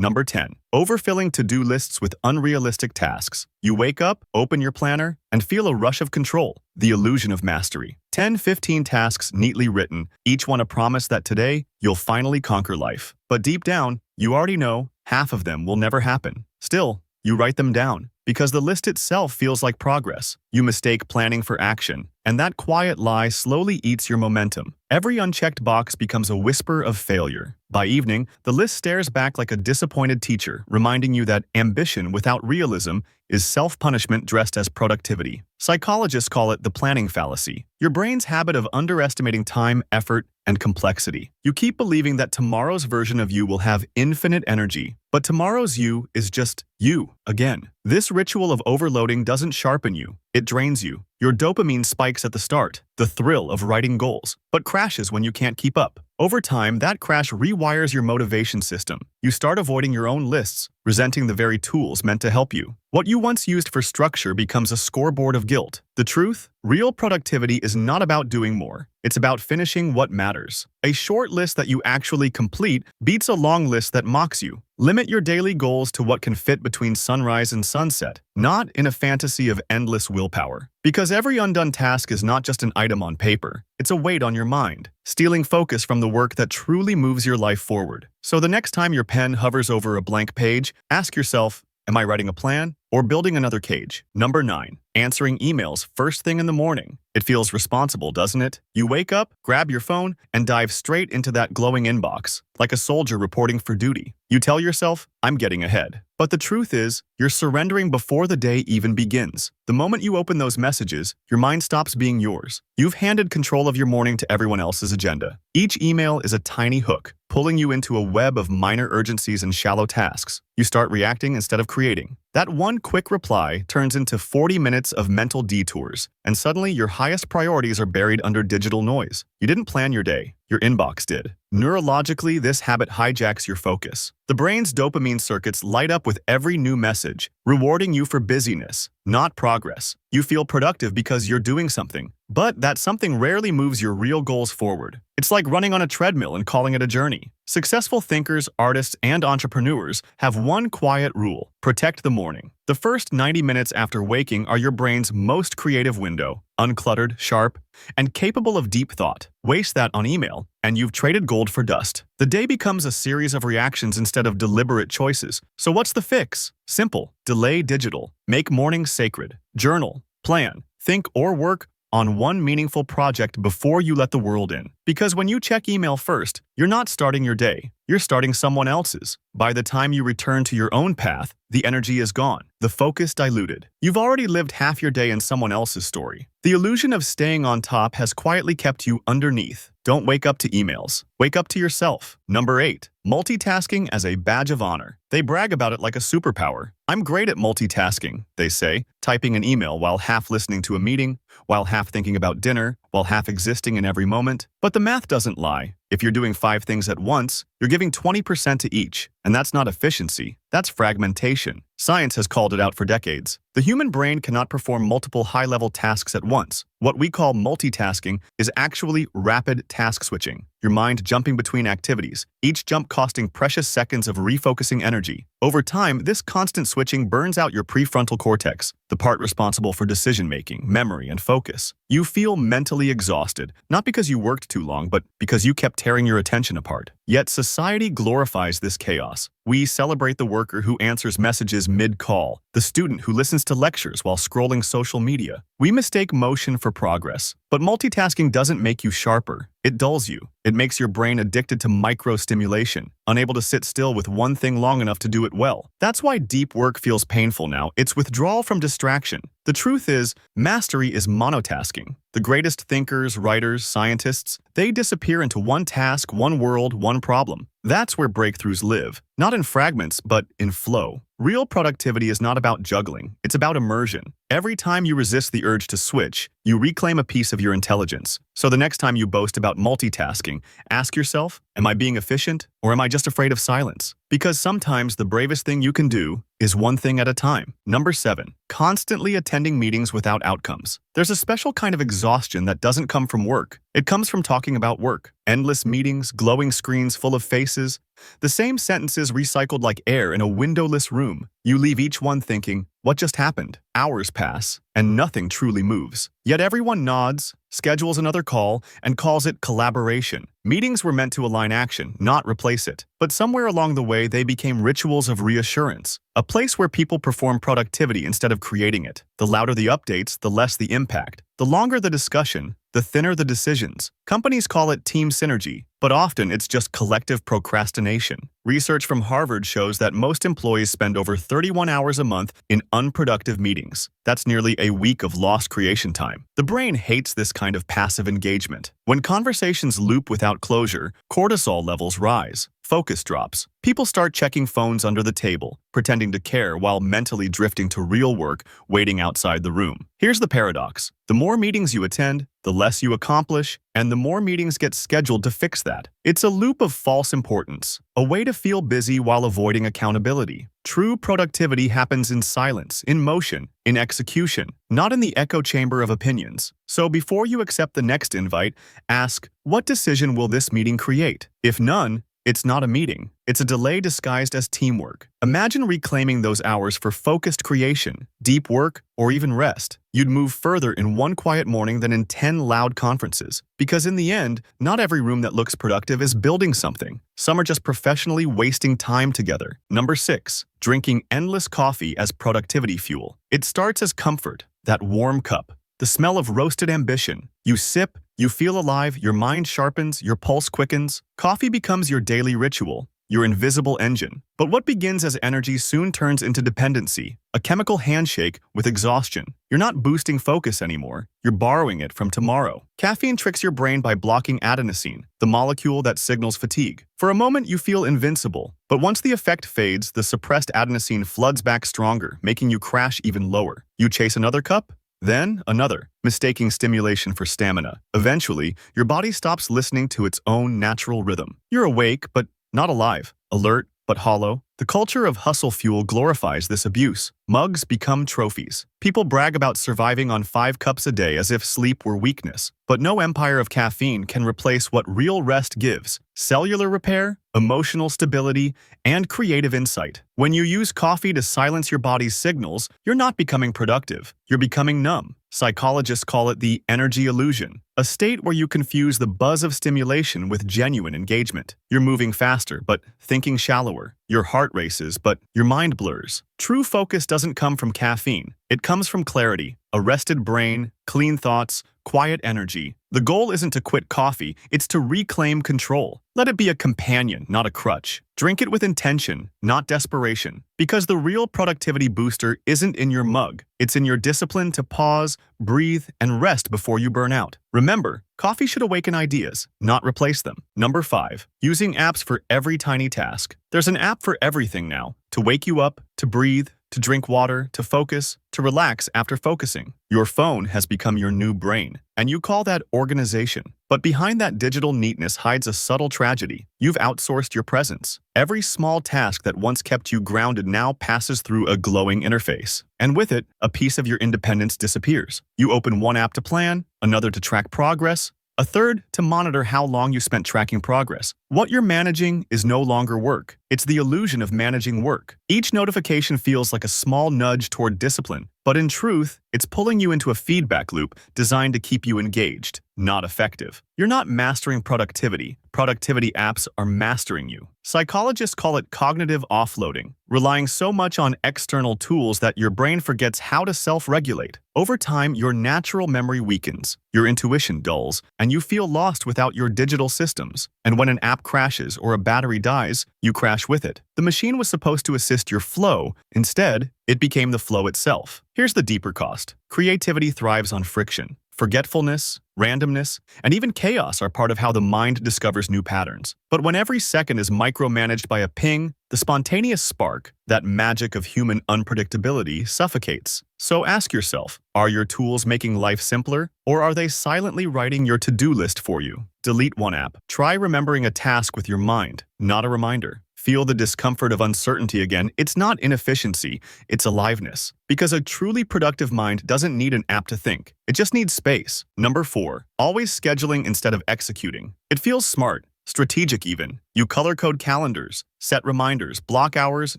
Number 10. Overfilling to-do lists with unrealistic tasks. You wake up, open your planner, and feel a rush of control. The illusion of mastery. 10-15 tasks neatly written, each one a promise that today you'll finally conquer life. But deep down, you already know half of them will never happen. Still, you write them down because the list itself feels like progress. You mistake planning for action, and that quiet lie slowly eats your momentum. Every unchecked box becomes a whisper of failure. By evening, the list stares back like a disappointed teacher, reminding you that ambition without realism is self-punishment dressed as productivity. Psychologists call it the planning fallacy, your brain's habit of underestimating time, effort, and complexity. You keep believing that tomorrow's version of you will have infinite energy, but tomorrow's you is just you again. This ritual of overloading doesn't sharpen you, it drains you. Your dopamine spikes at the start, the thrill of writing goals, but crashes when you can't keep up. Over time, that crash rewires your motivation system. You start avoiding your own lists, resenting the very tools meant to help you. What you once used for structure becomes a scoreboard of guilt. The truth? Real productivity is not about doing more. It's about finishing what matters. A short list that you actually complete beats a long list that mocks you. Limit your daily goals to what can fit between sunrise and sunset, not in a fantasy of endless willpower. Because every undone task is not just an item on paper, it's a weight on your mind, stealing focus from the work that truly moves your life forward. So the next time your pen hovers over a blank page, ask yourself, am I writing a plan or building another cage? Number 9. Answering emails first thing in the morning. It feels responsible, doesn't it? You wake up, grab your phone, and dive straight into that glowing inbox, like a soldier reporting for duty. You tell yourself, I'm getting ahead. But the truth is, you're surrendering before the day even begins. The moment you open those messages, your mind stops being yours. You've handed control of your morning to everyone else's agenda. Each email is a tiny hook, pulling you into a web of minor urgencies and shallow tasks. You start reacting instead of creating. That one quick reply turns into 40 minutes of mental detours, and suddenly your highest priorities are buried under digital noise. You didn't plan your day, your inbox did. Neurologically, this habit hijacks your focus. The brain's dopamine circuits light up with every new message, rewarding you for busyness, not progress. You feel productive because you're doing something, but that something rarely moves your real goals forward. It's like running on a treadmill and calling it a journey. Successful thinkers, artists, and entrepreneurs have one quiet rule: protect the morning. The first 90 minutes after waking are your brain's most creative window, uncluttered, sharp, and capable of deep thought. Waste that on email, and you've traded gold for dust. The day becomes a series of reactions instead of deliberate choices. So what's the fix? Simple. Delay digital. Make mornings sacred. Journal, plan, think, or work on one meaningful project before you let the world in. Because when you check email first, you're not starting your day, you're starting someone else's. By the time you return to your own path, the energy is gone, the focus diluted. You've already lived half your day in someone else's story. The illusion of staying on top has quietly kept you underneath. Don't wake up to emails. Wake up to yourself. Number 8. Multitasking as a badge of honor. They brag about it like a superpower. I'm great at multitasking, they say, typing an email while half listening to a meeting, while half thinking about dinner, while half existing in every moment. But the math doesn't lie. If you're doing 5 things at once, you're giving 20% to each. And that's not efficiency, that's fragmentation. Science has called it out for decades. The human brain cannot perform multiple high-level tasks at once. What we call multitasking is actually rapid task switching. Your mind jumping between activities, each jump costing precious seconds of refocusing energy. Over time, this constant switching burns out your prefrontal cortex, the part responsible for decision-making, memory, and focus. You feel mentally exhausted, not because you worked too long, but because you kept tearing your attention apart. Yet society glorifies this chaos. We celebrate the worker who answers messages mid-call, the student who listens to lectures while scrolling social media. We mistake motion for progress, but multitasking doesn't make you sharper. It dulls you. It makes your brain addicted to micro-stimulation, unable to sit still with one thing long enough to do it well. That's why deep work feels painful now. It's withdrawal from distraction. The truth is, mastery is monotasking. The greatest thinkers, writers, scientists, they disappear into one task, one world, one problem. That's where breakthroughs live, not in fragments, but in flow. Real productivity is not about juggling, it's about immersion. Every time you resist the urge to switch, you reclaim a piece of your intelligence. So the next time you boast about multitasking, ask yourself, am I being efficient or am I just afraid of silence? Because sometimes the bravest thing you can do is one thing at a time. Number 7, constantly attending meetings without outcomes. There's a special kind of exhaustion that doesn't come from work. It comes from talking about work. Endless meetings, glowing screens full of faces, the same sentences recycled like air in a windowless room. You leave each one thinking, what just happened? Hours pass, and nothing truly moves. Yet everyone nods, schedules another call, and calls it collaboration. Meetings were meant to align action, not replace it. But somewhere along the way, they became rituals of reassurance, a place where people perform productivity instead of creating it. The louder the updates, the less the impact. The longer the discussion, the thinner the decisions. Companies call it team synergy, but often it's just collective procrastination. Research from Harvard shows that most employees spend over 31 hours a month in unproductive meetings. That's nearly a week of lost creation time. The brain hates this kind of passive engagement. When conversations loop without closure, cortisol levels rise. Focus drops. People start checking phones under the table, pretending to care while mentally drifting to real work waiting outside the room. Here's the paradox. The more meetings you attend, the less you accomplish, and the more meetings get scheduled to fix that. It's a loop of false importance, a way to feel busy while avoiding accountability. True productivity happens in silence, in motion, in execution, not in the echo chamber of opinions. So before you accept the next invite, ask, what decision will this meeting create? If none, it's not a meeting. It's a delay disguised as teamwork. Imagine reclaiming those hours for focused creation, deep work, or even rest. You'd move further in one quiet morning than in 10 loud conferences. Because in the end, not every room that looks productive is building something. Some are just professionally wasting time together. Number 6, drinking endless coffee as productivity fuel. It starts as comfort, that warm cup, the smell of roasted ambition. You sip, you feel alive, your mind sharpens, your pulse quickens. Coffee becomes your daily ritual, your invisible engine. But what begins as energy soon turns into dependency, a chemical handshake with exhaustion. You're not boosting focus anymore, you're borrowing it from tomorrow. Caffeine tricks your brain by blocking adenosine, the molecule that signals fatigue. For a moment, you feel invincible, but once the effect fades, the suppressed adenosine floods back stronger, making you crash even lower. You chase another cup, then another, mistaking stimulation for stamina. Eventually, your body stops listening to its own natural rhythm. You're awake, but not alive. Alert, but hollow. The culture of hustle fuel glorifies this abuse. Mugs become trophies. People brag about surviving on 5 cups a day as if sleep were weakness. But no empire of caffeine can replace what real rest gives: cellular repair, emotional stability, and creative insight. When you use coffee to silence your body's signals, you're not becoming productive. You're becoming numb. Psychologists call it the energy illusion, a state where you confuse the buzz of stimulation with genuine engagement. You're moving faster, but thinking shallower. Your heart races, but your mind blurs. True focus doesn't come from caffeine. It comes from clarity, a rested brain, clean thoughts, quiet energy. The goal isn't to quit coffee, it's to reclaim control. Let it be a companion, not a crutch. Drink it with intention, not desperation. Because the real productivity booster isn't in your mug. It's in your discipline to pause, breathe, and rest before you burn out. Remember, coffee should awaken ideas, not replace them. Number 5, using apps for every tiny task. There's an app for everything now. To wake you up, to breathe, to drink water, to focus, to relax after focusing. Your phone has become your new brain, and you call that organization. But behind that digital neatness hides a subtle tragedy. You've outsourced your presence. Every small task that once kept you grounded now passes through a glowing interface. And with it, a piece of your independence disappears. You open one app to plan, another to track progress, a third to monitor how long you spent tracking progress. What you're managing is no longer work. It's the illusion of managing work. Each notification feels like a small nudge toward discipline, but in truth, it's pulling you into a feedback loop designed to keep you engaged, not effective. You're not mastering productivity. Productivity apps are mastering you. Psychologists call it cognitive offloading, relying so much on external tools that your brain forgets how to self-regulate. Over time, your natural memory weakens, your intuition dulls, and you feel lost without your digital systems. And when an app crashes or a battery dies, you crash with it. The machine was supposed to assist your flow. Instead, it became the flow itself. Here's the deeper cost. Creativity thrives on friction. Forgetfulness, randomness, and even chaos are part of how the mind discovers new patterns. But when every second is micromanaged by a ping, the spontaneous spark, that magic of human unpredictability, suffocates. So ask yourself, are your tools making life simpler, or are they silently writing your to-do list for you? Delete one app. Try remembering a task with your mind, not a reminder. Feel the discomfort of uncertainty again. It's not inefficiency, it's aliveness. Because a truly productive mind doesn't need an app to think. It just needs space. Number 4. Always scheduling instead of executing. It feels smart, strategic even. You color code calendars, set reminders, block hours,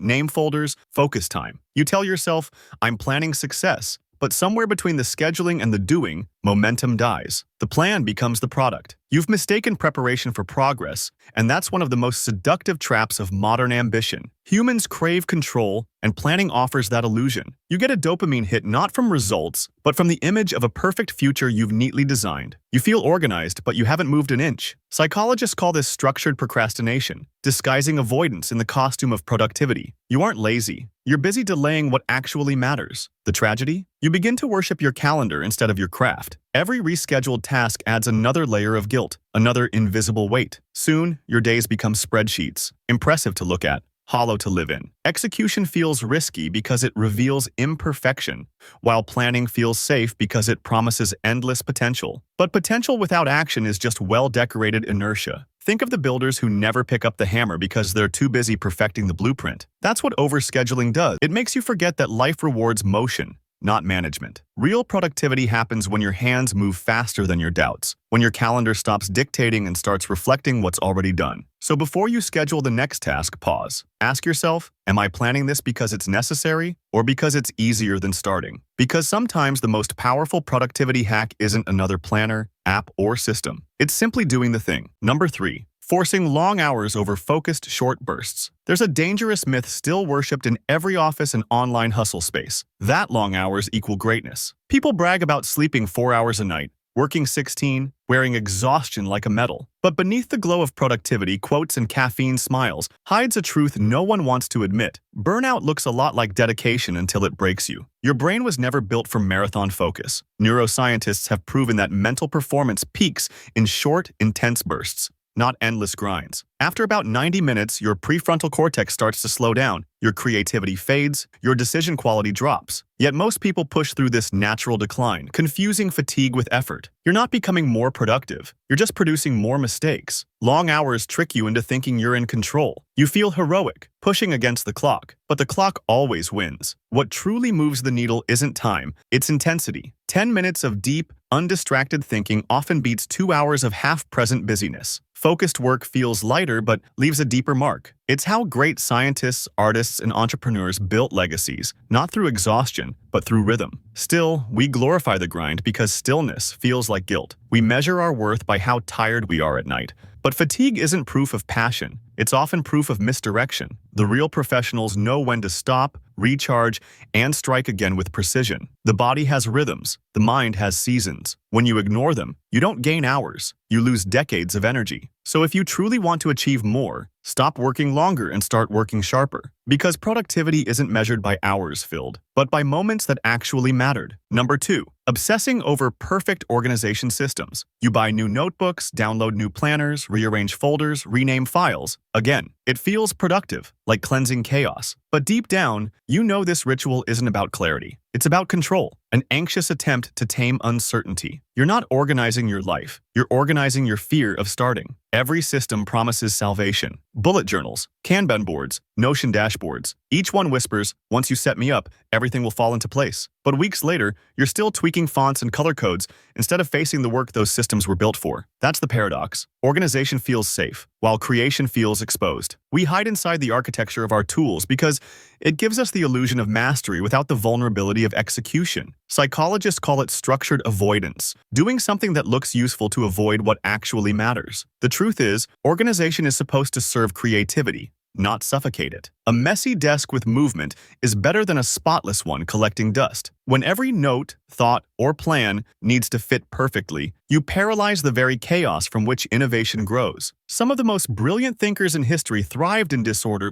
name folders, focus time. You tell yourself, I'm planning success. But somewhere between the scheduling and the doing, momentum dies. The plan becomes the product. You've mistaken preparation for progress, and that's one of the most seductive traps of modern ambition. Humans crave control, and planning offers that illusion. You get a dopamine hit not from results, but from the image of a perfect future you've neatly designed. You feel organized, but you haven't moved an inch. Psychologists call this structured procrastination, disguising avoidance in the costume of productivity. You aren't lazy. You're busy delaying what actually matters. The tragedy? You begin to worship your calendar instead of your craft. Every rescheduled task adds another layer of guilt, another invisible weight. Soon, your days become spreadsheets, impressive to look at, hollow to live in. Execution feels risky because it reveals imperfection, while planning feels safe because it promises endless potential. But potential without action is just well-decorated inertia. Think of the builders who never pick up the hammer because they're too busy perfecting the blueprint. That's what overscheduling does. It makes you forget that life rewards motion, not management. Real productivity happens when your hands move faster than your doubts, when your calendar stops dictating and starts reflecting what's already done. So before you schedule the next task, pause. Ask yourself, am I planning this because it's necessary or because it's easier than starting? Because sometimes the most powerful productivity hack isn't another planner, app, or system. It's simply doing the thing. Number 3. Forcing long hours over focused short bursts. There's a dangerous myth still worshipped in every office and online hustle space. That long hours equal greatness. People brag about sleeping 4 hours a night, working 16, wearing exhaustion like a medal. But beneath the glow of productivity, quotes, and caffeine smiles hides a truth no one wants to admit. Burnout looks a lot like dedication until it breaks you. Your brain was never built for marathon focus. Neuroscientists have proven that mental performance peaks in short, intense bursts, not endless grinds. After about 90 minutes, your prefrontal cortex starts to slow down, your creativity fades, your decision quality drops. Yet most people push through this natural decline, confusing fatigue with effort. You're not becoming more productive, you're just producing more mistakes. Long hours trick you into thinking you're in control. You feel heroic, pushing against the clock, but the clock always wins. What truly moves the needle isn't time, it's intensity. 10 minutes of deep, undistracted thinking often beats 2 hours of half-present busyness. Focused work feels lighter but leaves a deeper mark. It's how great scientists, artists, and entrepreneurs built legacies, not through exhaustion, but through rhythm. Still, we glorify the grind because stillness feels like guilt. We measure our worth by how tired we are at night. But fatigue isn't proof of passion. It's often proof of misdirection. The real professionals know when to stop, recharge, and strike again with precision. The body has rhythms. The mind has seasons. When you ignore them, you don't gain hours. You lose decades of energy. So if you truly want to achieve more, stop working longer and start working sharper. Because productivity isn't measured by hours filled, but by moments that actually mattered. Number 2. Obsessing over perfect organization systems. You buy new notebooks, download new planners, rearrange folders, rename files. Again, it feels productive, like cleansing chaos. But deep down, you know this ritual isn't about clarity. It's about control, an anxious attempt to tame uncertainty. You're not organizing your life. You're organizing your fear of starting. Every system promises salvation. Bullet journals, Kanban boards, Notion dashboards. Each one whispers, once you set me up, everything will fall into place. But weeks later, you're still tweaking fonts and color codes instead of facing the work those systems were built for. That's the paradox. Organization feels safe, while creation feels exposed. We hide inside the architecture of our tools because it gives us the illusion of mastery without the vulnerability of execution. Psychologists call it structured avoidance, doing something that looks useful to avoid what actually matters. The truth is, organization is supposed to serve creativity, not suffocate it. A messy desk with movement is better than a spotless one collecting dust. When every note, thought, or plan needs to fit perfectly, you paralyze the very chaos from which innovation grows. Some of the most brilliant thinkers in history thrived in disorder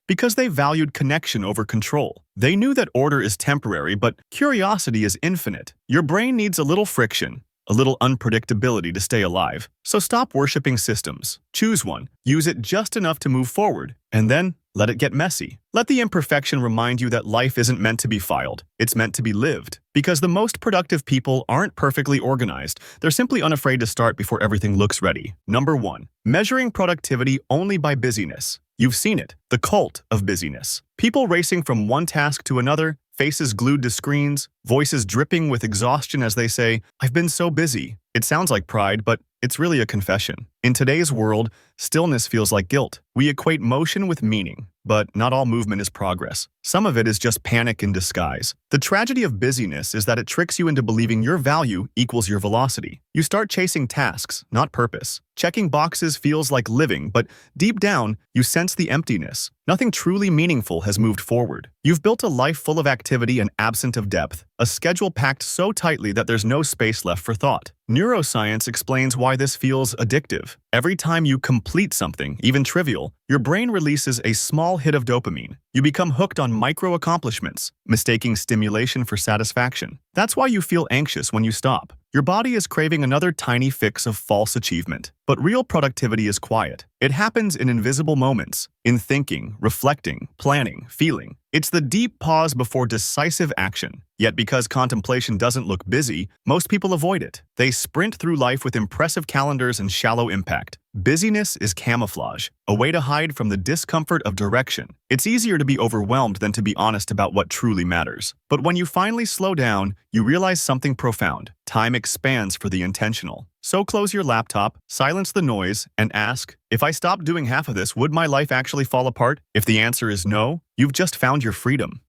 because they valued connection over control. They knew that order is temporary, but curiosity is infinite. Your brain needs a little friction, a little unpredictability to stay alive. So stop worshiping systems. Choose one, use it just enough to move forward, and then let it get messy. Let the imperfection remind you that life isn't meant to be filed, it's meant to be lived. Because the most productive people aren't perfectly organized, they're simply unafraid to start before everything looks ready. Number 1. Measuring productivity only by busyness. You've seen it, the cult of busyness. People racing from one task to another, faces glued to screens, voices dripping with exhaustion as they say, "I've been so busy." It sounds like pride, but it's really a confession. In today's world, stillness feels like guilt. We equate motion with meaning, but not all movement is progress. Some of it is just panic in disguise. The tragedy of busyness is that it tricks you into believing your value equals your velocity. You start chasing tasks, not purpose. Checking boxes feels like living, but deep down, you sense the emptiness. Nothing truly meaningful has moved forward. You've built a life full of activity and absent of depth, a schedule packed so tightly that there's no space left for thought. Neuroscience explains why this feels addictive. Every time you complete something, even trivial, your brain releases a small hit of dopamine. You become hooked on micro accomplishments, mistaking stimulation for satisfaction. That's why you feel anxious when you stop. Your body is craving another tiny fix of false achievement. But real productivity is quiet. It happens in invisible moments, in thinking, reflecting, planning, feeling. It's the deep pause before decisive action. Yet because contemplation doesn't look busy, most people avoid it. They sprint through life with impressive calendars and shallow impact. Busyness is camouflage, a way to hide from the discomfort of direction. It's easier to be overwhelmed than to be honest about what truly matters. But when you finally slow down, you realize something profound. Time expands for the intentional. So close your laptop, silence the noise, and ask, if I stopped doing half of this, would my life actually fall apart? If the answer is no, you've just found your freedom.